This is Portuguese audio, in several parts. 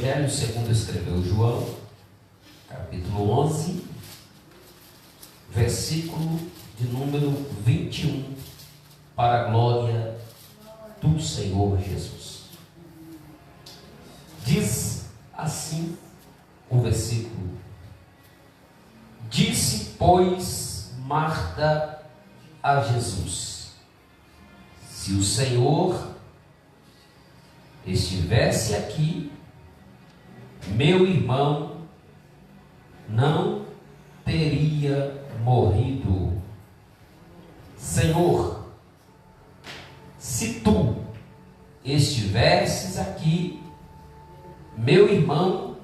Evangelho segundo escreveu João, capítulo 11, versículo de número 21, para a glória do Senhor Jesus. Diz assim o versículo: disse, pois, Marta a Jesus: se o Senhor estivesse aqui, meu irmão não teria morrido. Senhor, se tu estivesses aqui, meu irmão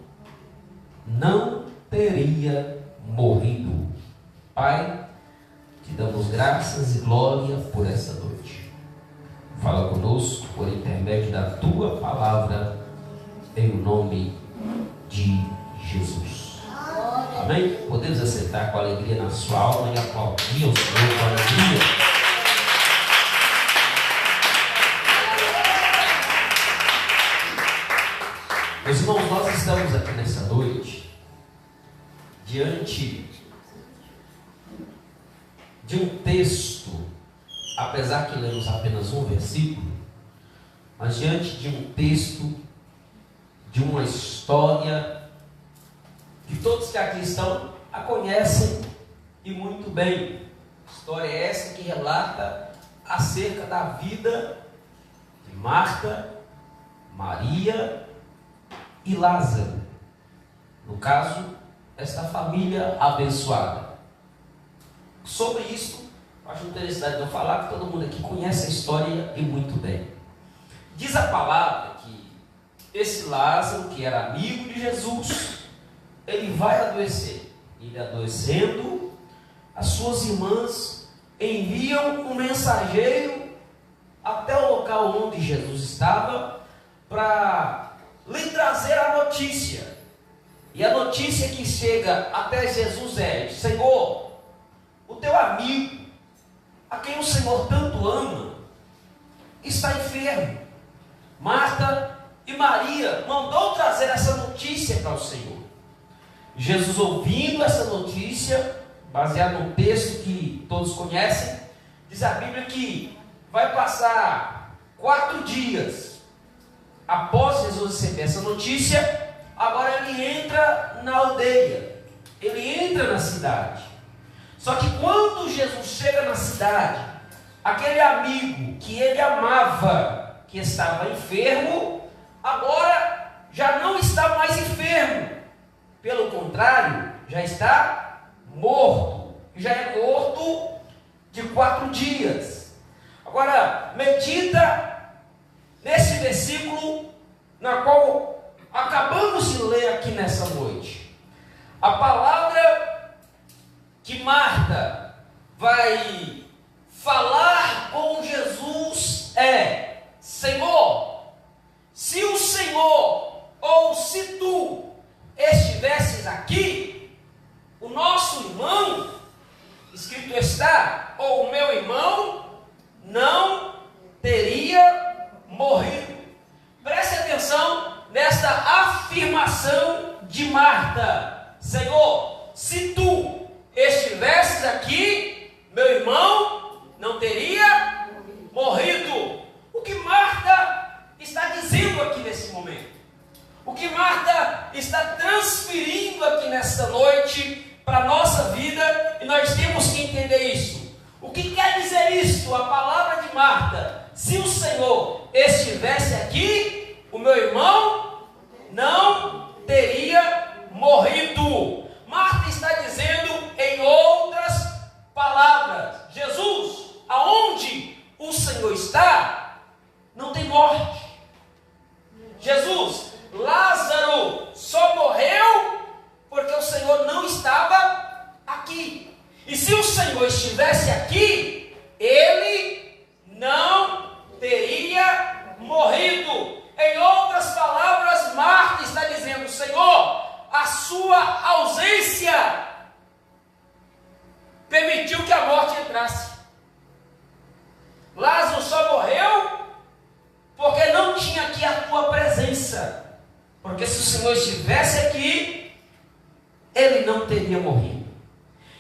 não teria morrido. Pai, te damos graças e glória por essa noite. Fala conosco por intermédio da tua palavra, em nome de Jesus. Amém? Podemos aceitar com alegria na sua alma e aplaudir ao Senhor com alegria. Meus irmãos, nós estamos aqui nessa noite diante de um texto, apesar que lemos apenas um versículo, mas diante de um texto, de uma história que todos que aqui estão a conhecem e muito bem. História essa que relata acerca da vida de Marta, Maria e Lázaro. No caso, esta família abençoada. Sobre isso, acho interessante eu falar que todo mundo aqui conhece a história e muito bem. Diz a palavra que esse Lázaro, que era amigo de Jesus, ele vai adoecer. Ele adoecendo, as suas irmãs enviam um mensageiro até o local onde Jesus estava para lhe trazer a notícia. E a notícia que chega até Jesus é: Senhor, o teu amigo, a quem o Senhor tanto ama, está enfermo. Marta e Maria mandou trazer essa notícia para o Senhor. Jesus, ouvindo essa notícia, baseado no texto que todos conhecem, diz a Bíblia que vai passar 4 dias após Jesus receber essa notícia. Agora ele entra na aldeia, ele entra na cidade. Só que quando Jesus chega na cidade, aquele amigo que ele amava, que estava enfermo, agora já não está mais enfermo. Pelo contrário, já está morto. Já é morto de 4 dias. Agora, medita nesse versículo na qual acabamos de ler aqui nessa noite. A palavra que Marta vai falar com Jesus é: Senhor, se o Senhor ou se tu estivesses aqui, o nosso irmão, escrito está, ou o meu irmão, não teria morrido. Preste atenção nesta afirmação de Marta: Senhor, se tu estivesses aqui, meu irmão não teria morrido. O que Marta está dizendo aqui nesse momento? O que Marta está transferindo aqui nesta noite para a nossa vida, e nós temos que entender isso. O que quer dizer isso? A palavra de Marta: se o Senhor estivesse aqui, o meu irmão não teria morrido. Marta está dizendo, em outras palavras: Jesus, aonde o Senhor está, não tem morte. Jesus, Lázaro só morreu porque o Senhor não estava aqui. E se o Senhor estivesse aqui, ele não teria morrido. Em outras palavras, Marta está dizendo: Senhor, a sua ausência permitiu que a morte entrasse. Lázaro só morreu porque não tinha aqui a tua presença. Porque se o Senhor estivesse aqui, ele não teria morrido.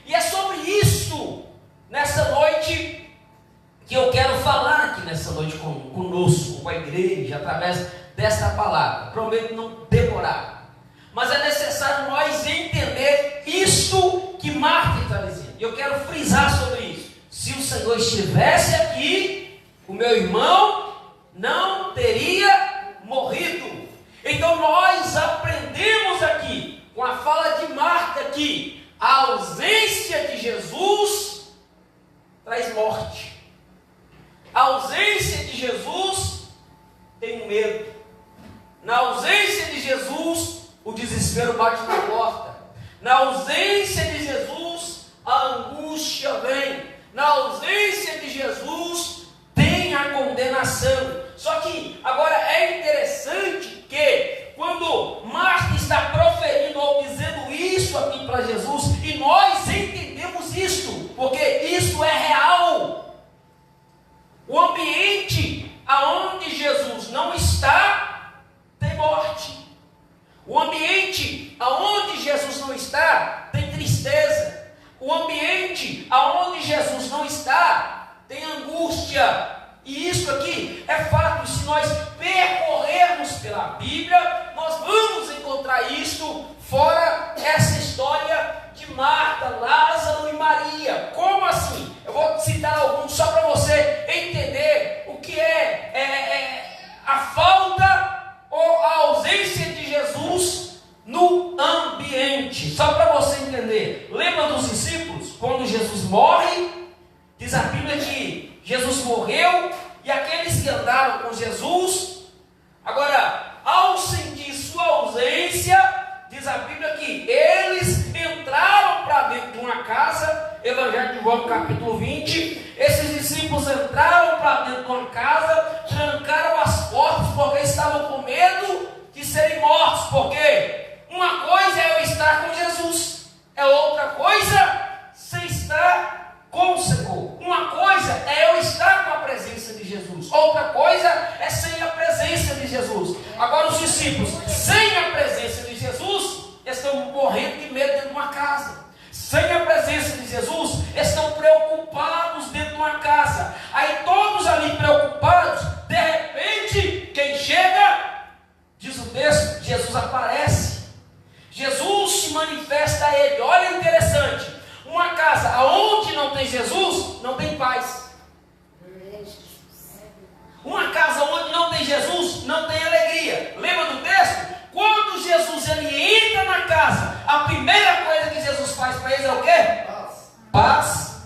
E é sobre isso, nessa noite, que eu quero falar aqui nessa noite conosco, com a igreja, através desta palavra. Prometo não demorar. Mas é necessário nós entender isso que Marta está dizendo. E eu quero frisar sobre isso. Se o Senhor estivesse aqui, o meu irmão não teria morrido. Então nós aprendemos aqui, com a fala de Marta aqui, a ausência de Jesus traz morte. A ausência de Jesus tem medo. Na ausência de Jesus, o desespero bate na porta. Na ausência de Jesus, a angústia vem. Na ausência de Jesus, tem a condenação. Só que agora é interessante que quando Marta está proferindo ou dizendo isso aqui para Jesus, e nós entendemos isso, porque isso é real. O ambiente aonde Jesus não está, tem morte. O ambiente aonde Jesus não está, tem tristeza. O ambiente aonde Jesus não está, tem angústia. E isso aqui é fato. Se nós percorrermos pela Bíblia, nós vamos encontrar isso, fora essa história de Marta, Lázaro e Maria. Como assim? Eu vou citar alguns só para você entender o que é a falta ou a ausência de Jesus no ambiente. Só para você entender. Lembra dos discípulos? Quando Jesus morre, diz a Bíblia que Jesus morreu e aqueles que andaram com Jesus, agora, ao sentir sua ausência, diz a Bíblia que eles entraram para dentro de uma casa. Evangelho de João capítulo 20, esses discípulos entraram para dentro de uma casa, trancaram as portas porque estavam com medo de serem mortos. Porque uma coisa é eu estar com Jesus, é outra coisa você estar com o Senhor. Uma coisa é eu estar com a presença de Jesus, outra coisa é sem a presença de Jesus. Agora os discípulos, sem a presença de Jesus, estão morrendo de medo dentro de uma casa. Sem a presença de Jesus, estão preocupados dentro de uma casa. Aí todos ali preocupados, de repente, quem chega, diz o texto, Jesus aparece. Jesus se manifesta a ele. Olha, interessante, uma casa onde não tem Jesus, não tem paz. Uma casa onde não tem Jesus, não tem alegria. Lembra do texto? Quando Jesus ele entra na casa, a primeira coisa que Jesus faz para eles é o quê? Paz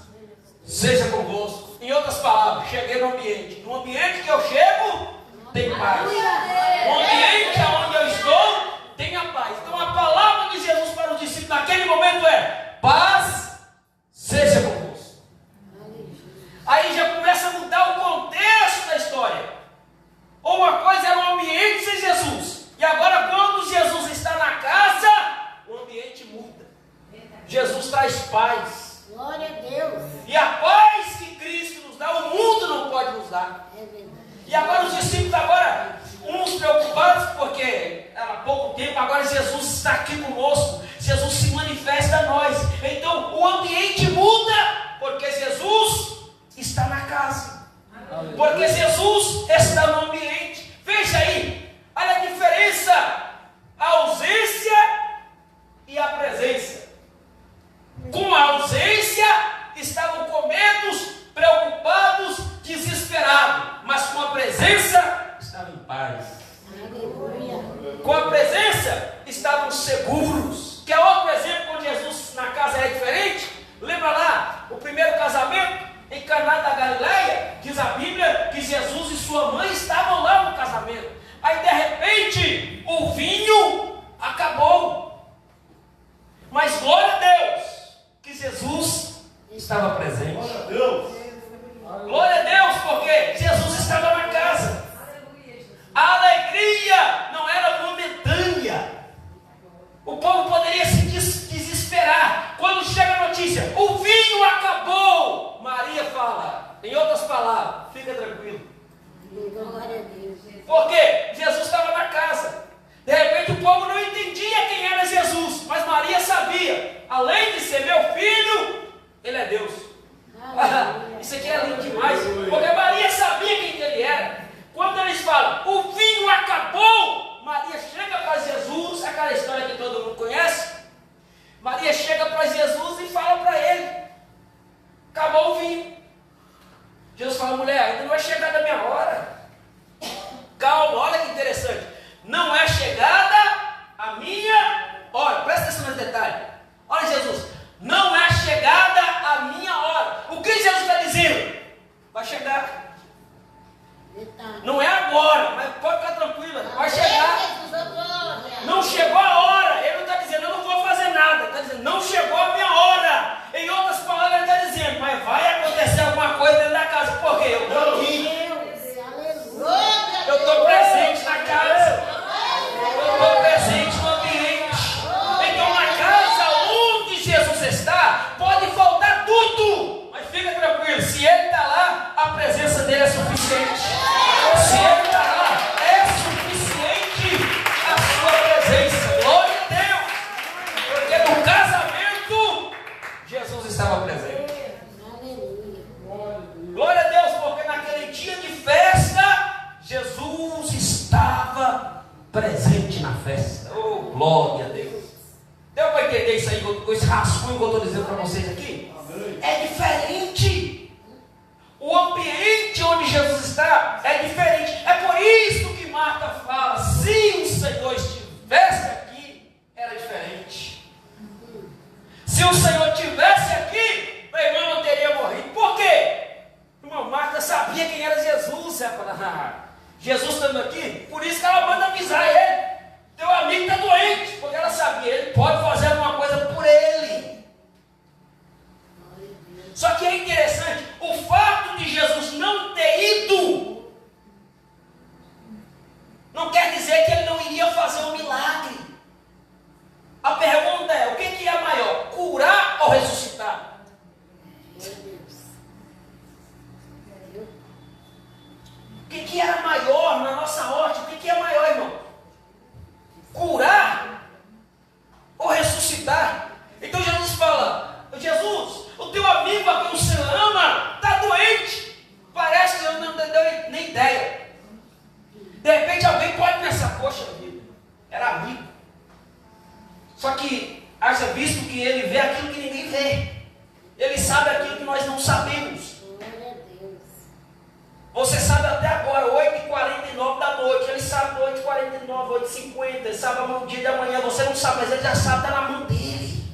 seja convosco. Em outras palavras, cheguei no ambiente. No ambiente que eu chego, tem paz. No ambiente onde eu estou, tem a paz. Então a palavra de Jesus para os discípulos naquele momento é: paz seja convosco. Aí já começa a mudar o contexto da história. Ou uma coisa era um ambiente sem Jesus, e agora quando Jesus está na casa, o ambiente muda. Jesus traz paz. Glória a Deus. E a paz que Cristo nos dá, o mundo não pode nos dar. É verdade. E agora os discípulos, agora, uns preocupados, porque há pouco tempo, agora Jesus está aqui conosco. Jesus se manifesta a nós. Então o ambiente muda, porque Jesus está na casa. Porque Jesus está no ambiente. Veja aí, olha a diferença, a ausência e a presença. Com a ausência, estavam com medo, preocupados, desesperados. Mas com a presença, estavam em paz. Com a presença, estavam seguros. Quer outro exemplo quando Jesus na casa é diferente? Lembra lá, o primeiro casamento? Em Caná da Galileia, diz a Bíblia que Jesus e sua mãe estavam lá no casamento. Aí de repente o vinho acabou. Mas glória a Deus que Jesus estava presente. Glória a Deus. Glória a Deus, porque Jesus estava na casa. A alegria não era momentânea. O povo Jesus estava presente na festa. Oh, glória a Deus. Deu para entender isso aí com esse rascunho que eu estou dizendo para vocês aqui? É diferente. O ambiente onde Jesus está é diferente. É por isso que Marta fala: se o Senhor estivesse aqui, era diferente. Se o Senhor estivesse aqui, meu irmão não teria morrido. Por quê? Irmã Marta sabia quem era Jesus. Jesus estando aqui, por isso que ela manda avisar ele: teu amigo está doente. Porque ela sabia, ele pode fazer alguma coisa por ele. Só que é interessante, o fato de Jesus não ter ido não quer dizer que ele não iria fazer um milagre. A pergunta é: o que é maior, curar ou ressuscitar? O que era maior na nossa ótica? O que é maior, irmão? Curar ou ressuscitar? Então Jesus fala: Jesus, o teu amigo a quem o Senhor ama está doente. Parece que eu não deu nem ideia. De repente alguém pode pensar: poxa vida, era amigo. Só que haja visto que ele vê aquilo que ninguém vê. Ele sabe aquilo que nós não sabemos. Você sabe até agora, 8h49 da noite. Ele sabe 8h49, 8h50. Ele sabe o dia da manhã. Você não sabe, mas ele já sabe, está na mão dele.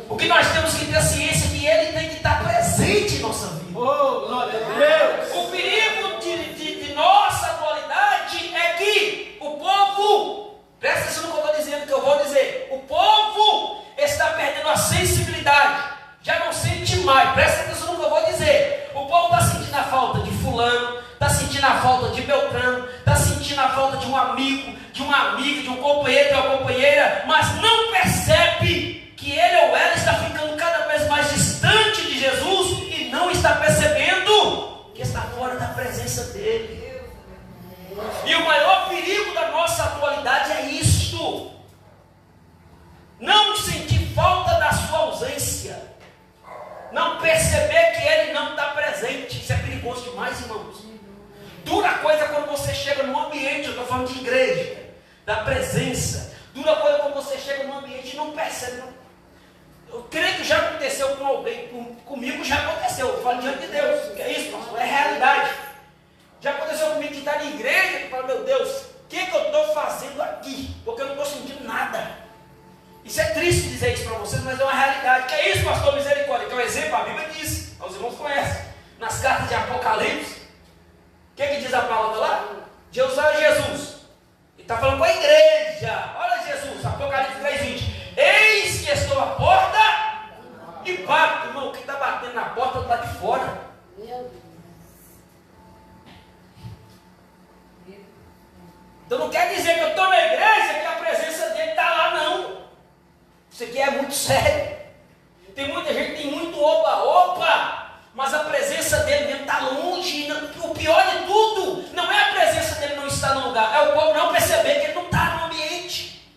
O que nós temos que ter ciência é que ele tem que estar presente em nossa vida. Oh, glória a Deus. O perigo de nossa atualidade é que o povo, presta atenção no que eu estou dizendo, que eu vou dizer, o povo está perdendo a sensibilidade. Já não sente mais, presta atenção no que eu vou dizer. O povo está sentindo a falta de fulano, está sentindo a falta de Beltrano, está sentindo a falta de um amigo, de uma amiga, de um companheiro, de uma companheira, mas não percebe que ele ou ela está ficando cada vez mais distante de Jesus e não está percebendo que está fora da presença dele. E o maior perigo da nossa atualidade é isto: não sentir falta da sua ausência, não perceber que ele não está presente. Isso é perigoso demais, irmãos. Dura coisa quando você chega num ambiente, eu estou falando de igreja, da presença. Dura coisa quando você chega num ambiente e não percebe. Não. Eu creio que já aconteceu com alguém, comigo já aconteceu. Eu falo diante de Deus, que é isso, pastor? É realidade. Já aconteceu comigo de estar na igreja e falar: meu Deus, o que eu estou fazendo aqui? Porque eu não estou sentindo nada. Isso é triste dizer isso para vocês, mas é uma realidade. Que é isso, pastor? Misericórdia. Que é um exemplo, a Bíblia diz, os irmãos conhecem. Nas cartas de Apocalipse, o que diz a palavra lá? Deus é Jesus. Ele está falando com a igreja. Olha Jesus, Apocalipse 3:20. Eis que estou à porta e bato. Irmão, quem está batendo na porta está de fora. Então não quer dizer que eu estou na igreja que a presença dele está lá, não. Isso aqui é muito sério. Tem muita gente que tem muito opa-opa, mas a presença dele mesmo está longe. O pior de tudo não é a presença dele não estar no lugar, é o povo não perceber que ele não está no ambiente.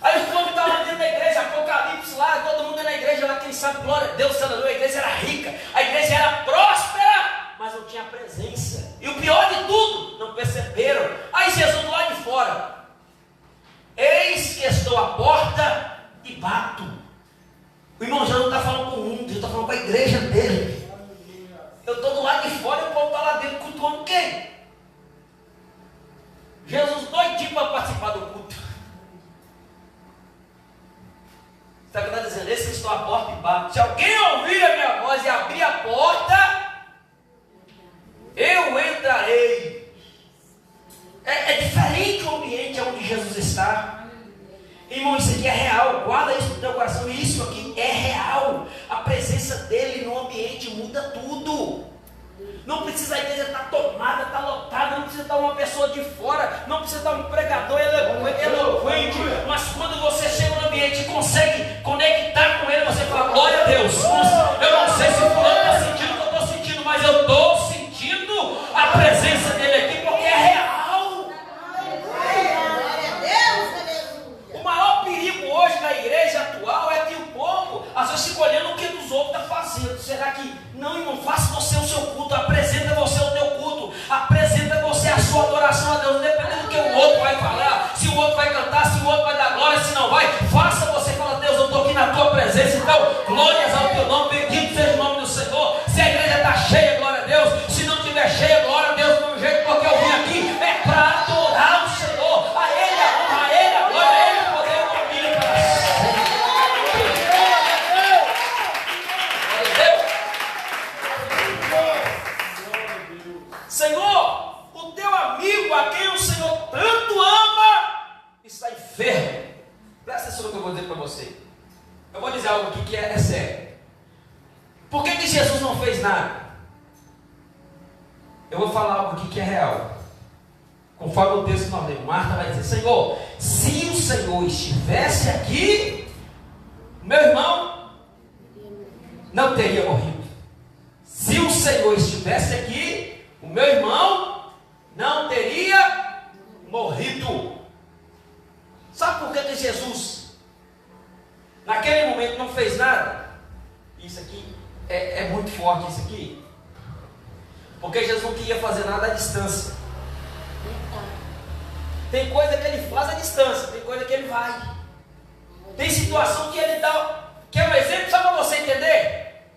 Aí o povo está lá dentro da igreja, Apocalipse lá, todo mundo na igreja lá, quem sabe, glória a Deus, a igreja era rica, a igreja era próspera, mas não tinha presença. E o pior de tudo, não perceberam. Aí Jesus lá de fora: eis que estou à porta e bato. O irmão já não está falando com o mundo, já está falando com a igreja dele. Eu estou do lado de fora e o povo está lá dentro cultuando quem? Jesus doidinho para participar do culto. Sabe o que está dizendo? Esse que estou à porta e bato. Se alguém ouvir a minha voz e abrir a porta, eu entrarei. É diferente o ambiente onde Jesus está. Irmão, isso aqui é real. Guarda isso no teu coração. Isso aqui é real. A presença dele no ambiente muda tudo. Não precisa a igreja estar tomada, estar lotada. Não precisa estar uma pessoa de fora. Não precisa estar um pregador eloquente. Mas quando você chega no ambiente e consegue conectar com ele, você fala: glória a Deus. Eu não sei se o fulano está sentindo o que eu estou sentindo, mas eu estou sentindo a presença dele aqui, porque é real. O maior perigo hoje na igreja atual é que o povo às vezes fica olhando o que os outros estão fazendo. Será que não, irmão? Faça você o seu culto, apresenta você o teu culto, apresenta você a oração a Deus, independente do que o outro vai falar, se o outro vai cantar, se o outro vai dar glória, se não vai, faça você, fala, Deus, eu estou aqui na tua presença, então, glórias ao teu nome, bendito seja o nome do Senhor. Se a igreja está cheia, glória a Deus, se não estiver cheia, glória a Deus, do jeito porque eu vim aqui, é para adorar o Senhor, a Ele a honra, a Ele a glória, a Ele o poder e o domínio para sempre. Senhor, o teu amigo a quem o Senhor tanto ama está enfermo. Presta atenção no que eu vou dizer para você. Eu vou dizer algo aqui que é sério. Por que Jesus não fez nada? Eu vou falar algo aqui que é real. Conforme o texto que nós lemos, Marta vai dizer, Senhor, se o Senhor estivesse aqui, meu irmão não teria morrido. Se o Senhor estivesse aqui, o meu irmão não teria morrido. Sabe por que Jesus, naquele momento, não fez nada? Isso aqui é muito forte, isso aqui. Porque Jesus não queria fazer nada à distância. Tem coisa que ele faz à distância, tem coisa que ele vai. Tem situação que ele dá. Quer um exemplo só para você entender?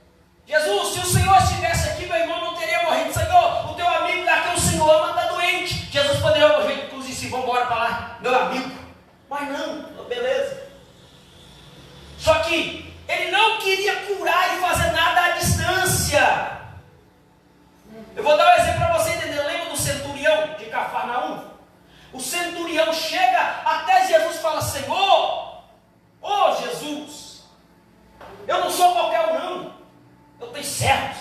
Jesus, se o Senhor estivesse aqui, meu irmão não teria morrido. Senhor, o teu amigo daqui, o Senhor ama, está doente. Jesus poderia, inclusive, vamos embora para lá, meu amigo. Mas não, beleza. Só que ele não queria curar e fazer nada à distância. Eu vou dar um exemplo para você entender. Lembra do centurião de Cafarnaum? O centurião chega até Jesus e fala, Senhor, ô Jesus, eu não sou qualquer um não. Eu tenho servos,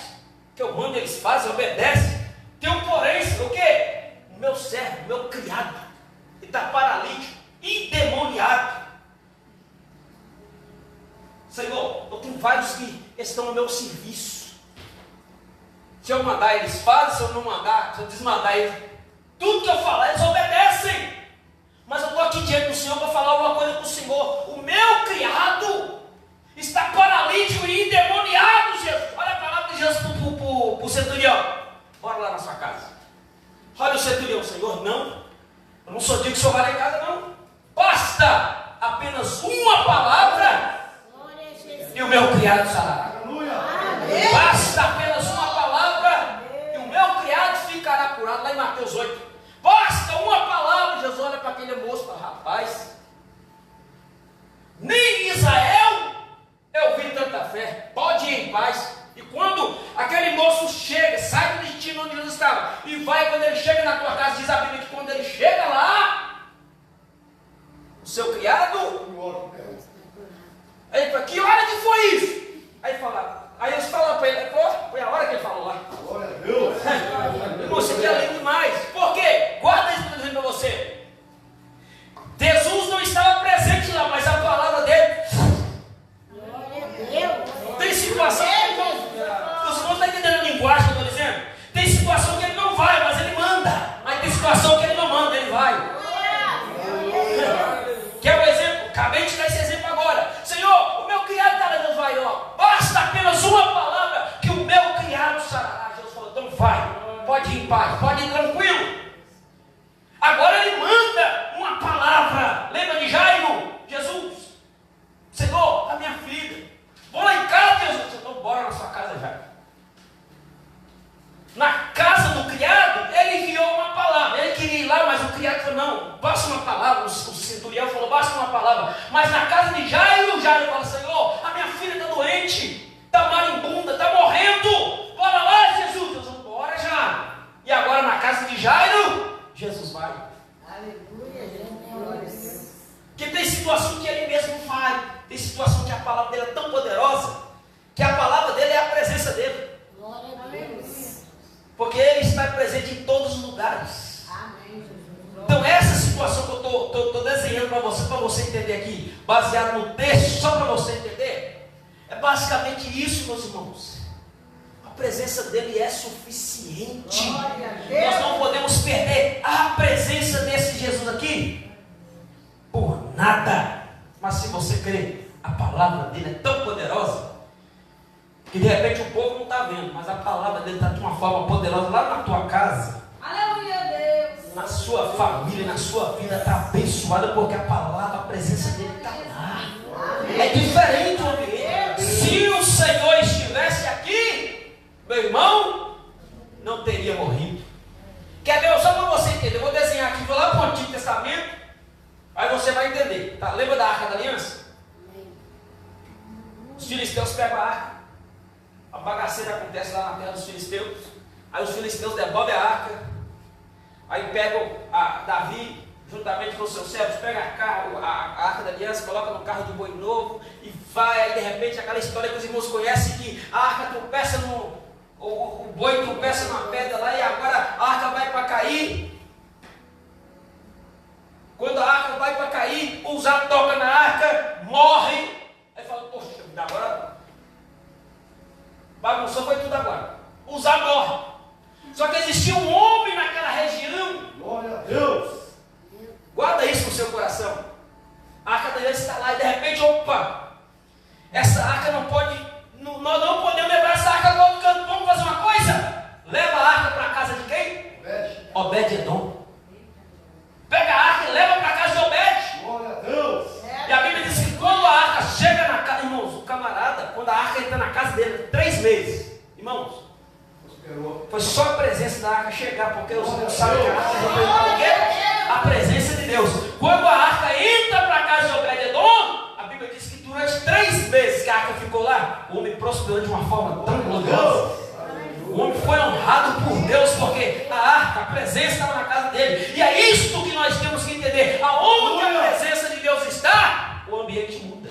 que eu mando, eles fazem, obedecem. Tem um porém, o quê? O meu servo, o meu criado, ele está paralítico, endemoniado. Senhor, eu tenho vários que estão no meu serviço. Se eu mandar, eles fazem. Se eu não mandar, se eu desmandar eles, tudo que eu falar, eles obedecem. Mas eu estou aqui diante do Senhor para falar uma coisa para o Senhor. O meu criado está paralítico e endemoniado, Jesus. Olha a palavra de Jesus para o centurião. Bora lá na sua casa. Olha o centurião, Senhor, não. Eu não sou digno que o Senhor vá lá em casa, não. Basta apenas uma palavra e o meu criado sarará. Basta apenas uma palavra e o meu criado ficará curado. Lá em Mateus 8. Basta uma palavra. Jesus olha para aquele moço e fala, rapaz, nem em Israel eu vi tanta fé. Pode ir em paz. E quando aquele moço chega, sai do destino onde Jesus estava e vai, quando ele chega na tua casa, diz a Bíblia que quando ele chega lá, o seu criado, aí ele fala, que hora que foi isso? Aí fala, aí eles falam para ele, foi a hora que ele falou lá. Glória a Deus. Você quer ler demais. Por quê? Guarda isso que eu estou dizendo para você. Jesus não estava presente lá, mas a palavra dele. Glória a Deus. Tem situação que ele não. Os irmãos estão entendendo a linguagem que eu estou dizendo? Tem situação que ele não vai, mas ele manda. Mas tem situação que ele não manda, ele vai. Quer um exemplo? Acabei de dar esse exemplo agora. Senhor, o meu criado está lá, Deus vai, ó. Basta apenas uma palavra que o meu criado sarará. Jesus falou, então vai, pode ir em paz, pode ir tranquilo. Agora ele manda uma palavra. Lembra de Jairo? Jesus, Senhor, a minha filha, vou lá em casa, Jesus. Então bora na sua casa, Jairo. Na casa do criado, ele enviou uma palavra. Ele queria ir lá, mas o criado falou, não, basta uma palavra. O centurião falou, basta uma palavra. Mas na casa de Jairo, Jairo fala, Senhor, a minha filha está doente, está marimbunda, está morrendo. Bora lá, Jesus. Jesus, bora já. E agora na casa de Jairo, Jesus vai. Aleluia, Jesus. Porque tem situação que ele mesmo vai. Tem situação que a palavra dele é tão poderosa, que a palavra dele é a presença dele. Glória a Deus. Porque ele está presente em todos os lugares. Amém. Então essa situação que eu estou desenhando para você entender aqui, baseado no texto, só para você entender, é basicamente isso, meus irmãos. A presença dele é suficiente. Nós não podemos perder a presença desse Jesus aqui por nada. Mas se você crê, a palavra dele é tão poderosa que de repente o povo não está vendo, mas a palavra dele está de uma forma poderosa lá na tua casa. Aleluia, Deus. na sua família, na sua vida está abençoada, porque a palavra, a presença dele está lá. É diferente o ambiente. Se o Senhor estivesse aqui, meu irmão, não teria morrido. Quer ver? Só para você entender, eu vou desenhar aqui, vou lá para o Antigo Testamento, aí você vai entender. Tá? Lembra da Arca da Aliança? Os filisteus pegam a arca, a bagaceira acontece lá na terra dos filisteus, aí os filisteus devolvem a arca, aí pegam Davi, juntamente com os seus servos, pega a arca da aliança, coloca no carro de boi novo, e vai, aí de repente aquela história que os irmãos conhecem, que a arca tropeça o boi tropeça numa pedra lá, e agora a arca vai para cair. Quando a arca vai para cair, o Uzá toca na arca, morre. Aí fala, poxa, agora bagunçou, foi tudo agora. Uzá morre. Só que existia um homem naquela região. Glória a Deus. Guarda isso no seu coração. A arca da aliança está lá e de repente, opa, essa arca não pode, nós não podemos levar essa arca para outro canto. Vamos fazer uma coisa? Leva a arca para a casa de quem? Obed-edom. Pega a arca e leva para a casa de Obed. Glória a Deus. E a Bíblia diz que quando a arca chega na casa, irmãos, o camarada, quando a arca entra na casa dele, 3 meses, irmãos, foi só a presença da arca chegar, porque os irmãos sabem que a arca representa o quê? A presença de Deus. Quando a arca entra para a casa de Obed-edom, a Bíblia diz que durante 3 meses que a arca ficou lá, o homem prosperou de uma forma tão gloriosa. O homem foi honrado por Deus, porque a arca, a presença estava na casa dele. E é isto que nós temos que entender. Aonde a presença de Deus está, o ambiente muda.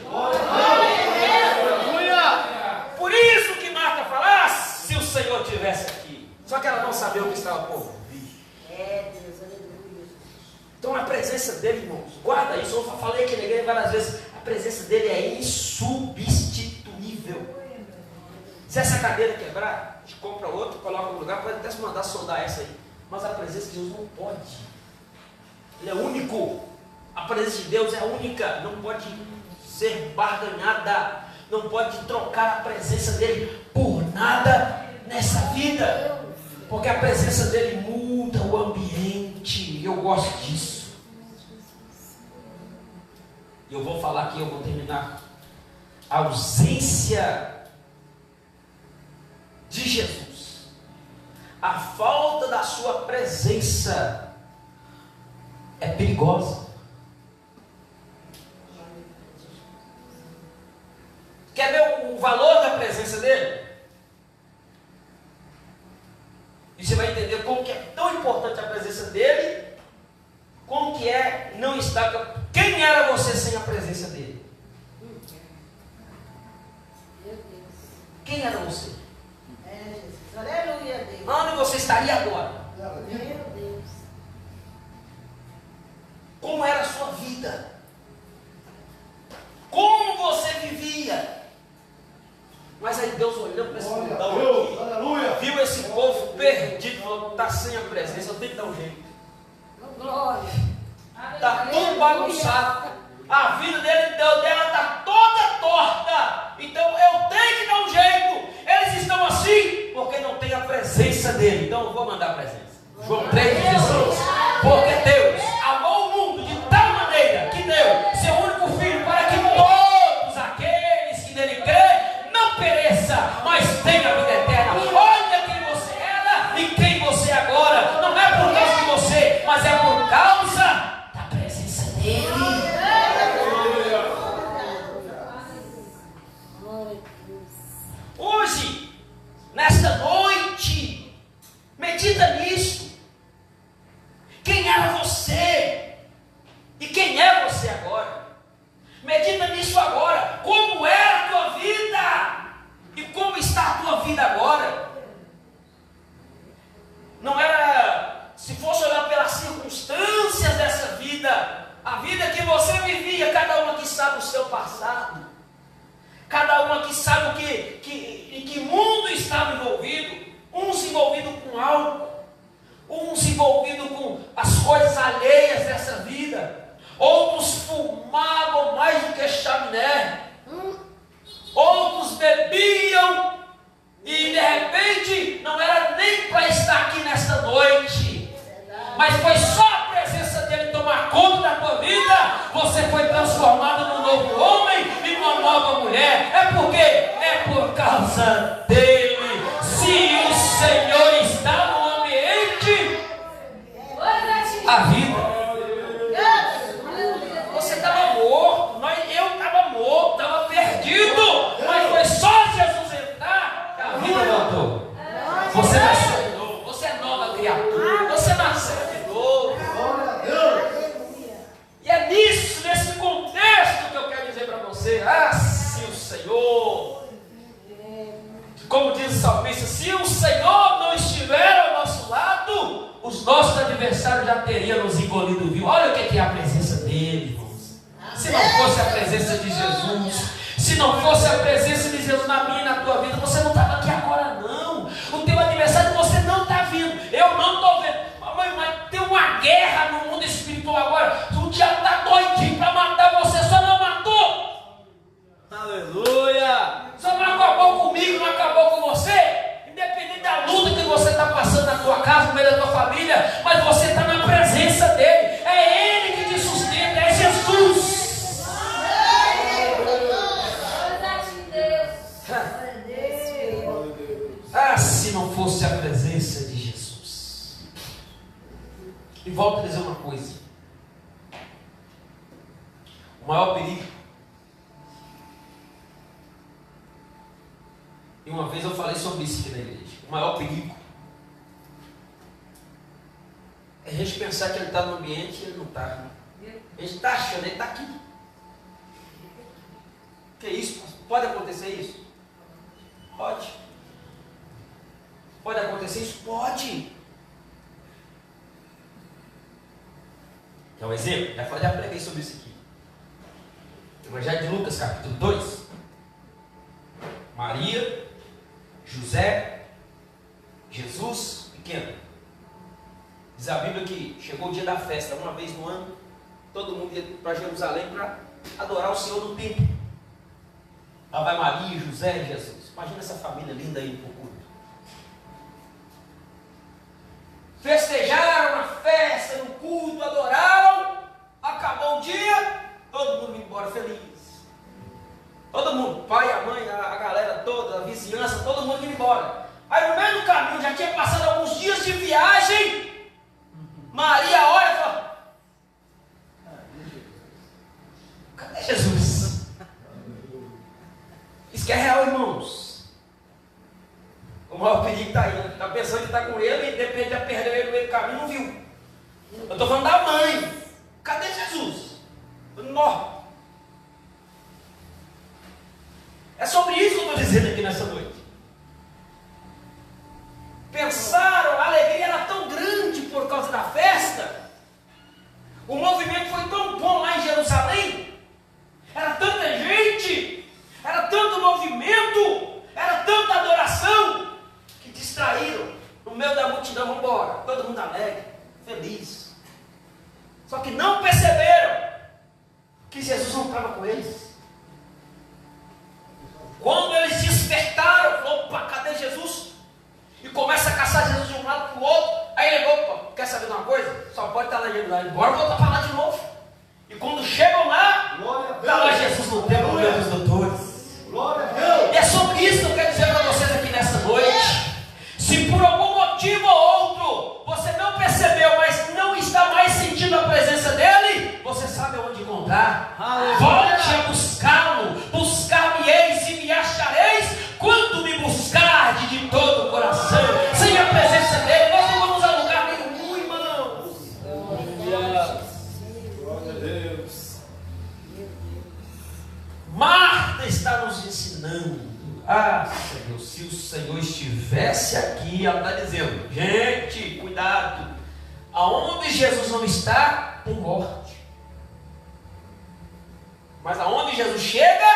Por isso que Marta fala, se o Senhor estivesse aqui. Só que ela não sabia o que estava por vir. Então a presença dele, irmãos, guarda isso. Eu falei aqui na igreja várias vezes, a presença dele é insubstituível. Se essa cadeira quebrar, a gente compra outra, coloca no lugar, pode até se mandar soldar essa aí. Mas a presença de Deus não pode. Ele é único. A presença de Deus é única. Não pode ser barganhada. Não pode trocar a presença dele por nada nessa vida. Porque a presença dele muda o ambiente. E eu gosto disso. E eu vou falar aqui, eu vou terminar. A ausência de Jesus, a falta da sua presença é perigosa. Quer ver o valor da presença dele? E você vai entender como que é tão importante a presença dele, como que é não estar. Quem era você sem a presença dele? Quem era você? Aleluia, Deus. Onde você estaria agora? Meu Deus. Como era a sua vida? Como você vivia? Mas aí Deus olhou para esse mundão aqui, Aleluia. viu esse povo perdido, falou, está sem a presença, eu tenho que dar um jeito. Glória. Está tudo bagunçado. A vida dela está toda torta. Então eu tenho que dar um jeito. Eles estão assim porque não tem a presença dele. Então eu vou mandar a presença. João 3,16. Porque Deus amou o mundo de tal maneira que deu seu único filho para que todos aqueles que nele crêem não pereça, mas tenha a vida eterna. Olha quem você era e quem você é agora. Não é por causa de você, mas é por causa da presença dele. Hoje, nesta noite, medita nisso. Quem era você? E quem é você agora? Medita nisso agora. Como era a tua vida? E como está a tua vida agora? Não era, se fosse olhar pelas circunstâncias dessa vida, a vida que você vivia, cada uma que sabe o seu passado, cada uma que sabe em que mundo estava envolvido, uns envolvidos com álcool, uns envolvidos com as coisas alheias dessa vida, outros fumavam mais do que chaminé, outros bebiam, e de repente não era nem para estar aqui nesta noite, Mas foi só a presença dele tomar conta da tua vida. Você foi transformado num novo homem e numa nova mulher. É por quê? É por causa dele. Se o Senhor está no ambiente, a vida. Você estava morto, eu estava morto, estava perdido. Mas foi só Jesus entrar que a vida voltou. Você nasceu de novo, você é nova criatura, você nasceu de novo. E é nisso, nesse contexto que eu quero dizer para você. Se o Senhor, como diz o salmista, se o Senhor não estiver ao nosso lado, os nossos adversários já teriam nos engolido vivo. Olha o que é a presença dele, irmãos. Se não fosse a presença de Jesus, se não fosse a presença de Jesus na minha e na tua vida, você não estava aqui agora não. O teu adversário você não está vendo. Eu não estou vendo. Mas tem uma guerra no mundo espiritual agora. O diabo está doidinho para matar você, só não matou. Aleluia! Só não acabou comigo, não acabou com você. Independente da luta que você está passando na tua casa, no meio da tua família, mas você está na presença dele. É ele que te sustenta, é Jesus. Se não fosse a presença de Jesus. E volto a dizer uma coisa. O maior perigo. E uma vez eu falei sobre isso aqui na igreja. O maior perigo é a gente pensar que ele está no ambiente e ele não está. A gente está achando, ele está aqui. Que isso? Pode acontecer isso? Pode. Pode acontecer isso? Pode. Quer um exemplo? Já preguei sobre isso aqui. Evangelho de Lucas, capítulo 2. Maria, José, Jesus, pequeno. Diz a Bíblia que chegou o dia da festa, uma vez no ano, todo mundo ia para Jerusalém para adorar o Senhor no templo. Lá vai Maria, José e Jesus. Imagina essa família linda aí no culto. Festejaram a festa, no culto, adoraram. Acabou o dia, todo mundo indo embora feliz. Todo mundo, pai, a mãe, a galera toda, a vizinhança, todo mundo indo embora. Aí no meio do caminho, já tinha passado alguns dias de viagem. Maria olha e fala: cadê Jesus? Isso que é real, irmãos. O maior perigo está aí, está pensando que está com ele e de repente já perdeu ele no meio do caminho e não viu. Eu estou falando da mãe. Cadê Jesus? Não. É sobre isso que eu estou dizendo aqui nessa noite. Pensaram, a alegria era tão grande por causa da festa. O movimento foi tão bom lá em Jerusalém. Era tanta gente, era tanto movimento, era tanta adoração, que distraíram. No meio da multidão, vamos embora. Todo mundo alegre, feliz. Só que não perceberam que Jesus não estava com eles. Quando eles despertaram, opa, cadê Jesus? E começa a caçar Jesus de um lado para o outro. Aí ele, opa, quer saber de uma coisa? Só pode estar lá em Jerusalém. Bora voltar para lá de novo. E quando chegam lá, está lá Jesus no templo, meu dos doutores. Glória a Deus. E é sobre isso que eu quero dizer para vocês aqui nessa noite. Se por algum motivo ou outro você não percebeu, mas não está mais sentindo a presença dele, você sabe onde encontrar. Volte a buscá-lo. Buscar-me-eis e me achareis quando me buscardes de todo o coração. Sem a presença dele, nós não vamos a lugar nenhum, irmãos. Glória a Deus. Marta está nos ensinando. Senhor, se o Senhor estivesse aqui, ela está dizendo: gente, cuidado. Aonde Jesus não está, tem morte. Mas aonde Jesus chega,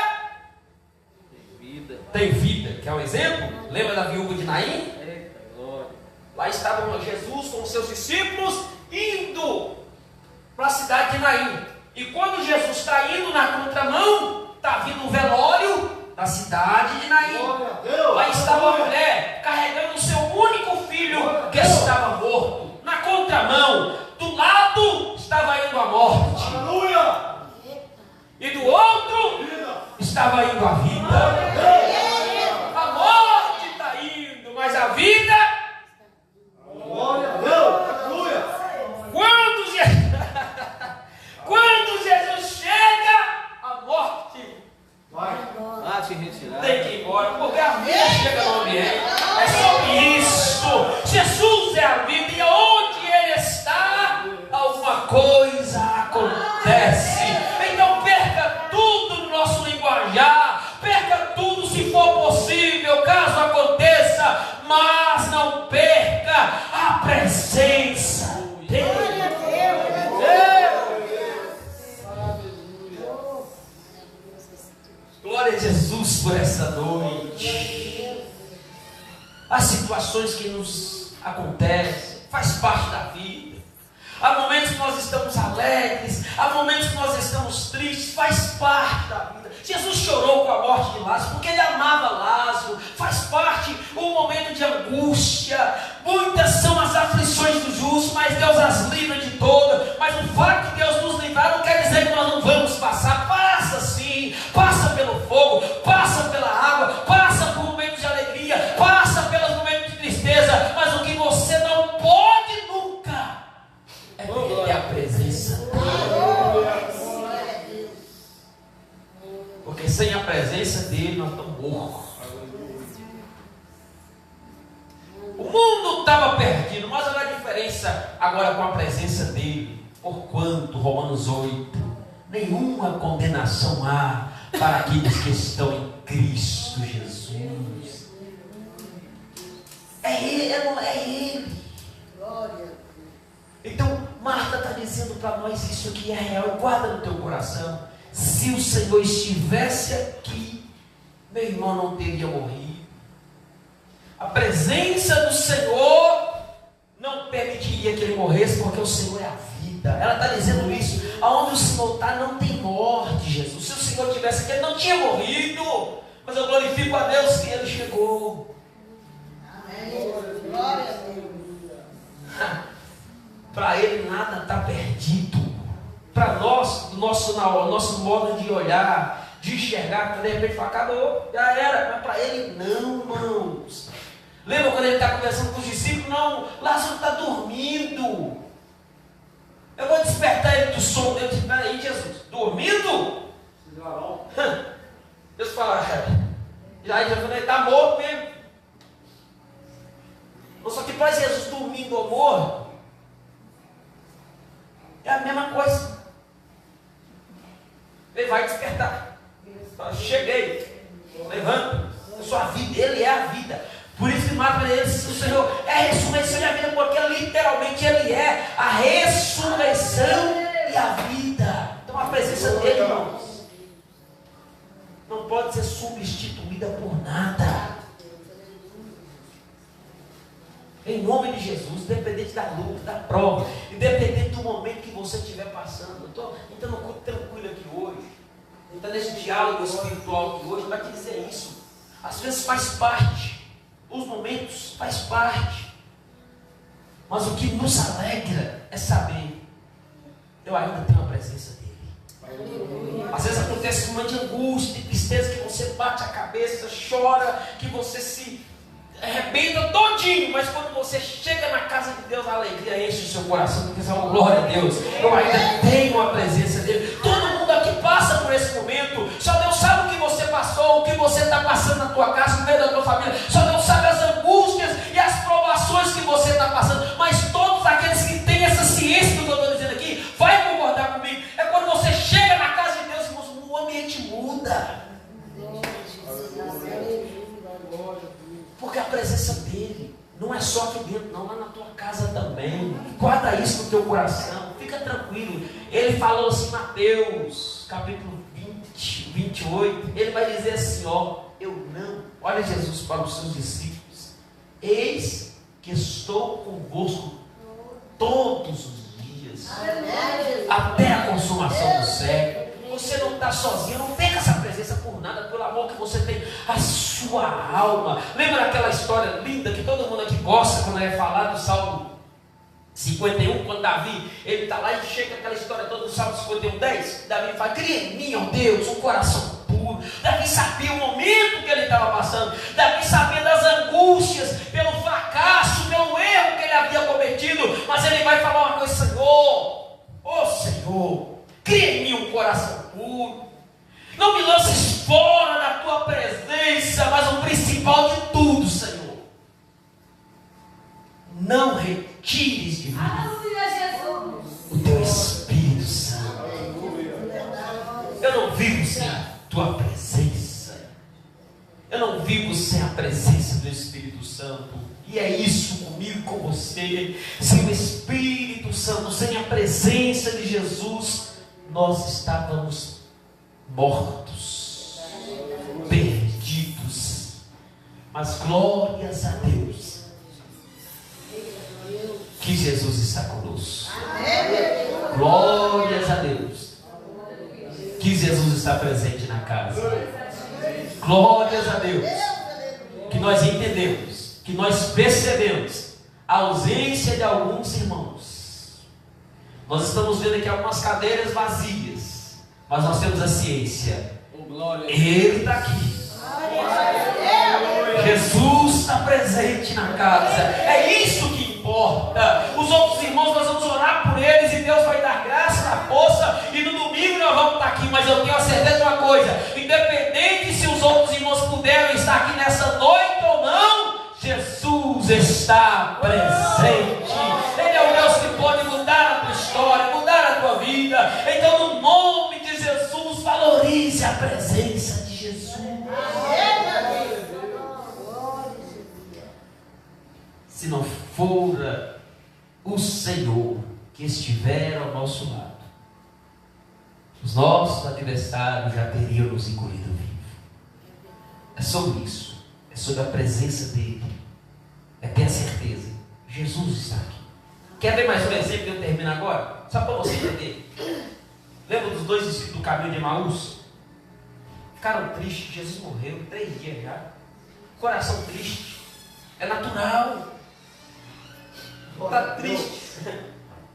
tem vida. Quer um exemplo? Lembra da viúva de Naim? Eita, glória. Lá estava Jesus com os seus discípulos indo para a cidade de Naim. E quando Jesus está indo na contramão, está vindo o velório da cidade de Naim. Glória a Deus. Lá estava a mulher carregando o seu único filho que estava morto. Na contramão. Do lado estava indo a morte. Aleluia. E do outro estava indo a vida. A morte está indo, mas a vida... Glória a Deus. Aleluia. Quando Jesus chega, a morte Vai. Vai te retirar. tem que ir embora, porque a vida chega no ambiente. É sobre isso. Jesus é a vida, e onde Ele está, alguma coisa acontece. Então perca tudo no nosso linguajar, perca tudo se for possível, caso aconteça, mas não perca a presença dEle. Glória a Jesus por essa noite. As situações que nos acontecem faz parte da vida. Há momentos que nós estamos alegres, há momentos que nós estamos tristes, faz parte da vida. Jesus chorou com a morte de Lázaro porque Ele amava Lázaro. Faz parte o momento de angústia. Muitas são as aflições do justo, mas Deus as livra de todas. Mas o fato de Deus nos livrar não quer dizer que nós não vamos passar. Passa sim, passa pelo fogo, passa pela água, passa por momentos de alegria, passa pelos momentos de tristeza. Mas o que você não pode nunca é perder a presença dEle. Porque sem a presença dEle nós estamos mortos. O mundo estava perdido, mas olha a diferença agora com a presença dEle. Porquanto, Romanos 8, nenhuma condenação há para aqueles que estão em Cristo Jesus. É Ele, não é Ele. Então, Marta está dizendo para nós isso aqui é real. Guarda no teu coração. Se o Senhor estivesse aqui, meu irmão não teria morrido. A presença do Senhor não permitiria que ele morresse, porque o Senhor é a vida. Ela está dizendo isso. Aonde o Senhor está não tem morte, Jesus. Se o Senhor estivesse aqui, ele não tinha morrido. Mas eu glorifico a Deus que ele chegou. Glória a Deus. Para ele nada está perdido. Para nós, nosso modo de olhar, de enxergar, de repente fala, acabou, já era. Mas para ele não, irmãos. Lembra quando ele está conversando com os discípulos? Não, Lázaro está dormindo. Eu vou despertar ele do sono dele. Espera aí, Jesus, dormindo? Deus fala, já Jesus está morto mesmo. Só que para Jesus dormindo ou morto, é a mesma coisa. Ele vai despertar. Cheguei. Levanta. Eu sou a vida. Ele é a vida. Por isso que mata para ele. O Senhor é a ressurreição e a vida. Porque literalmente Ele é a ressurreição e a vida. Então a presença dEle, irmãos, não pode ser substituída por nada. Em nome de Jesus, independente da luta, da prova, independente do momento que você estiver passando. Eu estou entrando muito tranquilo aqui hoje. Então, nesse diálogo espiritual aqui hoje, vai te dizer isso. Às vezes faz parte, os momentos faz parte. Mas o que nos alegra é saber, eu ainda tenho a presença dEle. Às vezes acontece um momento de angústia, de tristeza, que você bate a cabeça, chora, que você se arrebenta todinho, mas quando você chega na casa de Deus, a alegria enche o seu coração, porque você fala, glória a Deus, eu ainda tenho a presença dEle. Todo mundo aqui passa por esse momento. Só Deus sabe o que você passou, o que você está passando na tua casa, no meio da tua família. Só Deus sabe as angústias e as provações que você está passando. Mas todos aqueles que têm essa ciência do que eu estou dizendo aqui, vai concordar comigo. É quando você chega na casa de Deus, irmãos, o ambiente muda. Porque a presença dEle não é só aqui dentro, não, lá na tua casa também. Guarda isso no teu coração, fica tranquilo. Ele falou assim, Mateus, capítulo 20, 28, ele vai dizer assim, olha Jesus para os seus discípulos, eis que estou convosco todos os dias, até a consumação do século. Você não está sozinho, não perca essa presença por nada, pelo amor que você tem a sua alma. Lembra daquela história linda que todo mundo aqui gosta quando é falar do Saulo? 51, quando Davi, ele está lá e chega aquela história toda do Salmo 51, 10, Davi fala, cria em mim, ó Deus, um coração puro. Davi sabia o momento que ele estava passando, Davi sabia das angústias, pelo fracasso, pelo erro que ele havia cometido, mas ele vai falar uma coisa, Senhor, ó Senhor, cria em mim um coração puro, não me lances fora da tua presença, mas o principal de tudo, Senhor, não retires de mim o teu Espírito Santo. Eu não vivo sem a tua presença. Eu não vivo sem a presença do Espírito Santo. E é isso comigo e com você. Sem o Espírito Santo, sem a presença de Jesus, nós estávamos mortos, perdidos. Mas glórias a Deus que Jesus está conosco. Glórias a Deus que Jesus está presente na casa. Glórias a Deus que nós entendemos, que nós percebemos a ausência de alguns irmãos. Nós estamos vendo aqui algumas cadeiras vazias, mas nós temos a ciência, Ele está aqui. Jesus está presente na casa. É isso que importa. Os outros irmãos, nós vamos orar por eles e Deus vai dar graça, dar força, e no domingo nós vamos estar aqui. Mas eu tenho a certeza de uma coisa, independente se os outros irmãos puderam estar aqui nessa noite ou não, Jesus está presente. Ele é o Deus que pode mudar a tua história, mudar a tua vida. Então, no nome de Jesus, valorize a presença de Jesus. Se não fora o Senhor que estiver ao nosso lado, os nossos adversários já teriam nos engolido vivo. É sobre isso, é sobre a presença dele, é ter a certeza, Jesus está aqui. Quer ver mais um exemplo e eu termino agora? Só para você entender. Lembra dos dois discípulos do caminho de Emaús? Ficaram tristes, Jesus morreu, 3 dias já. Coração triste, é natural. Está triste.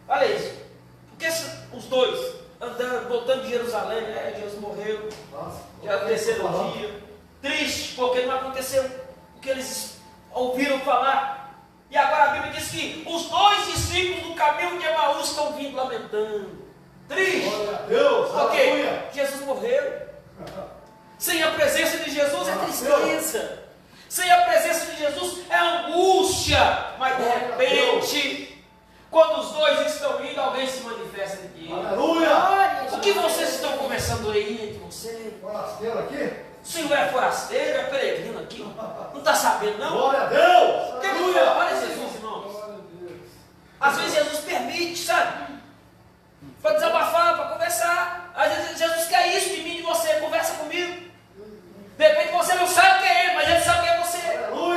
Olha isso. Porque os dois andando, voltando de Jerusalém, Jesus morreu. Já é o 3º dia. Triste, porque não aconteceu o que eles ouviram falar. E agora a Bíblia diz que os 2 discípulos do caminho de Emaús estão vindo lamentando. Triste. Porque Jesus morreu. Sem a presença de Jesus é tristeza. Sem a presença de Jesus é angústia. Mas de repente, quando os 2 estão indo, alguém se manifesta aqui. Aleluia! O que vocês estão conversando aí entre vocês? Forasteiro aqui? O senhor é forasteiro, é peregrino aqui? Não está sabendo, não? Glória a Deus! Aleluia! Olha Jesus, irmãos. Às vezes Jesus permite, sabe? Para desabafar, para conversar. Às vezes Jesus quer isso de mim, de você. Conversa comigo. De repente você não sabe quem é ele, mas ele sabe quem é você.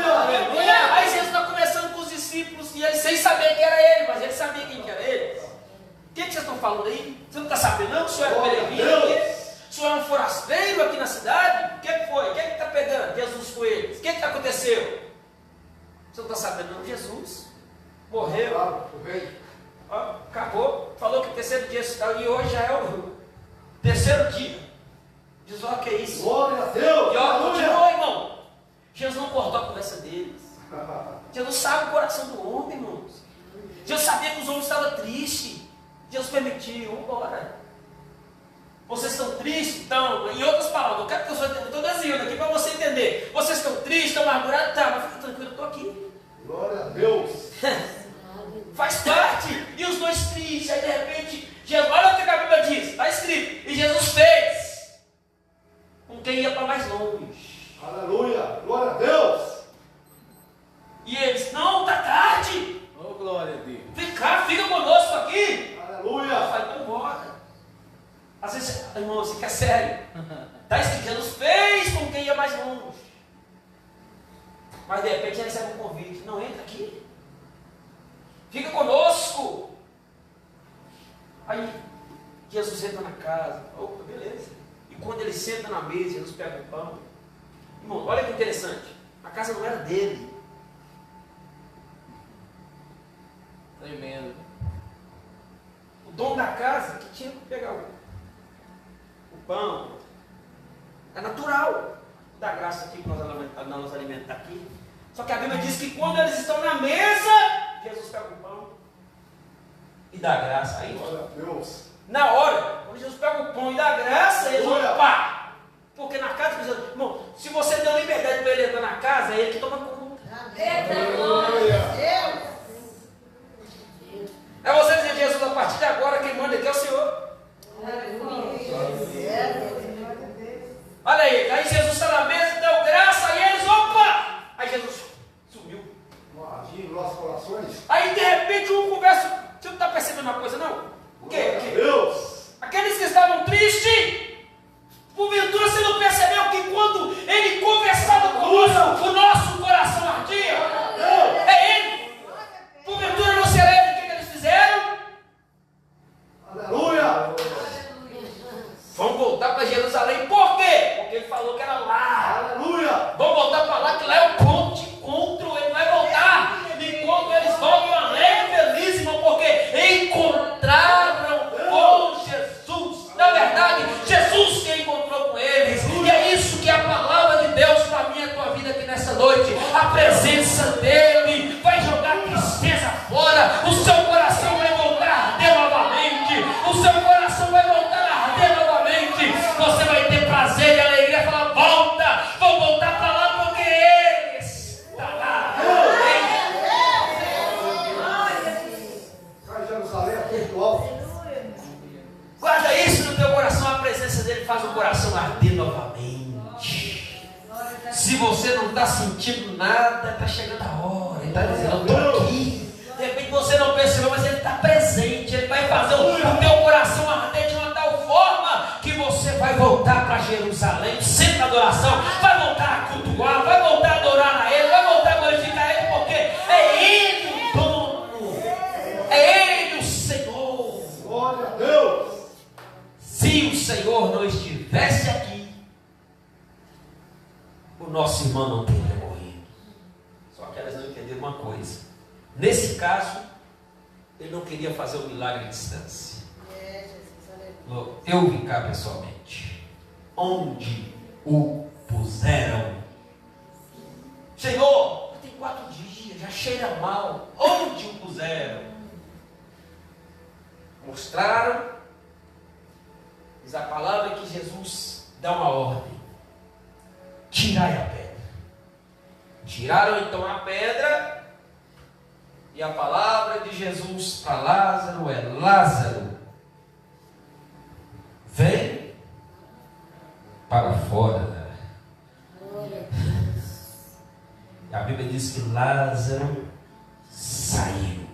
Aleluia! Aí Jesus está conversando com os discípulos e eles sem saber quem era ele, mas ele sabia quem que era ele. O que vocês estão falando aí? Você não está sabendo não? O senhor é peregrino aqui? O senhor é um forasteiro aqui na cidade? O que foi? O que está pegando? Jesus com eles. O que aconteceu? Você não está sabendo não? Jesus morreu. Acabou. Falou que o 3º dia e hoje já é o 3º dia. Diz, ó, que é isso? Glória a Deus! E ó, continuou, irmão. Jesus não cortou a conversa deles. Jesus sabe o coração do homem, irmãos. Jesus sabia que os homens estavam tristes. Jesus permitiu, vamos embora. Vocês estão tristes? Então, em outras palavras, eu quero que eu estou desenhando aqui para você entender. Vocês estão tristes, estão amargurados? Tá, mas fica tranquilo, eu estou aqui. Glória a Deus! Faz parte. E os 2 tristes, aí de repente, Jesus, olha o que a Bíblia diz, está escrito. E Jesus fez com quem ia para mais longe. Aleluia! Glória a Deus! E eles, não, está tarde. Oh, glória a Deus! Fica conosco aqui. Aleluia! Eu falei, então bora. Às vezes, irmão, isso aqui é sério. Está escrito, Jesus fez com quem ia mais longe. Mas de repente ele recebe um convite. Não, entra aqui. Fica conosco. Aí, Jesus entra na casa. Opa, beleza. E quando ele senta na mesa, Jesus pega o pão. Irmão, olha que interessante. A casa não era dele. Tremendo. dono da casa que tinha que pegar o pão. É natural da graça aqui que nós alimentamos aqui. Só que a Bíblia diz que quando eles estão na mesa, Jesus pega o pão e dá graça. Aí, Glória a Deus. na hora, quando Jesus pega o pão e dá graça, eles vão Glória. pá. Porque na casa de Jesus, irmão, se você deu liberdade para ele entrar na casa, é ele que toma conta. É você dizer, Jesus, a partir de agora, quem manda aqui é o Senhor. Olha aí Jesus está na mesa, deu graça, e eles, opa! Aí Jesus sumiu. Agir em nossos corações. Aí de repente um conversa, você não está percebendo uma coisa não? O quê? Glória a Deus. Aqueles que estavam tristes, porventura você não percebeu que quando ele conversava conosco, o nosso coração ardia? É ele. Porventura não será ele, o que eles fizeram? Aleluia. Vamos voltar para Jerusalém, por quê? Porque ele falou que era lá. Aleluia. Vamos voltar para lá, que lá é o ponto de encontro, ele vai voltar. E quando eles voltam alegre, felizes, irmão, porque encontraram com Jesus. Na verdade, Jesus que encontrou com eles. E é isso que é a palavra de Deus para mim e a tua vida aqui nessa noite. A presença dele vai jogar tristeza fora. O seu coração vai voltar a arder novamente. O seu coração vai voltar a arder novamente. Você vai ter prazer e alegria. Falar, volta, vou voltar para lá porque ele está lá. Cai Jerusalém, aperto alto. Guarda isso no teu coração. A presença dele faz o coração arder novamente. Se você não está sentindo nada, está chegando a hora. Ele está dizendo, eu estou aqui. De repente você não percebeu, mas ele está presente. Ele vai fazer o teu coração arder de uma tal forma que você vai voltar para Jerusalém, sempre na adoração, vai voltar a cultuar, vai voltar a adorar a ele, vai voltar a glorificar ele, porque é ele o dono, é ele o Senhor. Glória a Deus. Se o Senhor não estivesse aqui, o nosso irmão não teria morrido. Só que elas não entenderam uma coisa. Nesse caso, ele não queria fazer o milagre à distância. Eu vi cá pessoalmente. Onde o puseram? Senhor, tem 4 dias, já cheira mal. Onde o puseram? Mostraram. Diz a palavra que Jesus dá uma ordem. Tirai a pedra. Tiraram então a pedra. E a palavra de Jesus para Lázaro é: Lázaro, vem para fora. A Bíblia diz que Lázaro saiu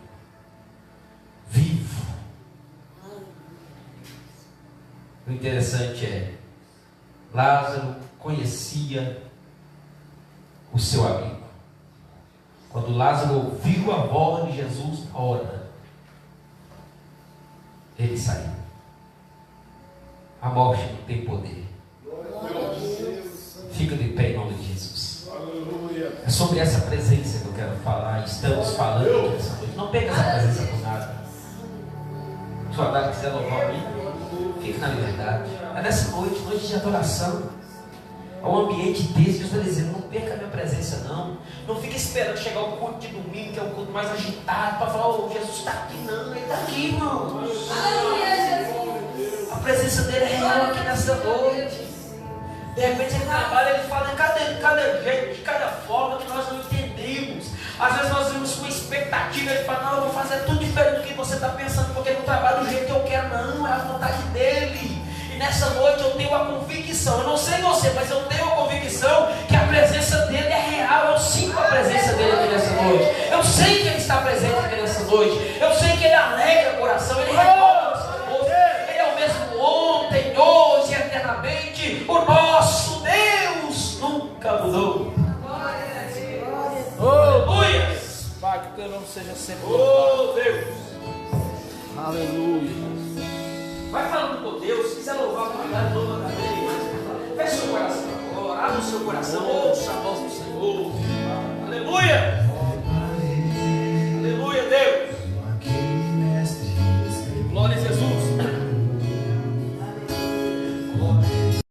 vivo. O interessante é, Lázaro conhecia o seu amigo. Quando Lázaro ouviu a voz de Jesus na hora, ele saiu. A morte não tem poder. Glória a Deus. Fica de pé em nome de Jesus. Aleluia. É sobre essa presença que eu quero falar. Estamos falando aqui nessa noite. Não perca essa presença por nada. Se o Haddad quiser louvar a mim, fique na liberdade. É nessa noite, noite de adoração. É um ambiente desse que eu estou dizendo, não perca a minha presença não. Não fique esperando chegar o culto de domingo, que é o culto mais agitado, para falar, oh, Jesus está aqui. Não, ele está aqui, irmãos. A presença dele é real aqui nessa noite. De repente ele trabalha, ele fala de cada jeito, de cada forma que nós não entendemos. Às vezes nós vemos com expectativa, ele fala, não, eu vou fazer tudo diferente do que você está pensando, porque não trabalha do jeito que eu quero. Não, é a vontade dele. Nessa noite eu tenho a convicção, eu não sei você, mas eu tenho a convicção que a presença dele é real. Eu sinto a presença dele aqui nessa noite. Eu sei que ele está presente aqui nessa noite. Eu sei que ele alegra o coração, ele renova o nosso rosto. Ele é o mesmo ontem, hoje e eternamente. O nosso Deus nunca mudou. Aleluia! Pai, que teu nome seja sempre Oh Deus! Aleluia. Vai falando com Deus, se quiser louvar, louva também. Feche seu coração agora, abre o seu coração, ouça a voz do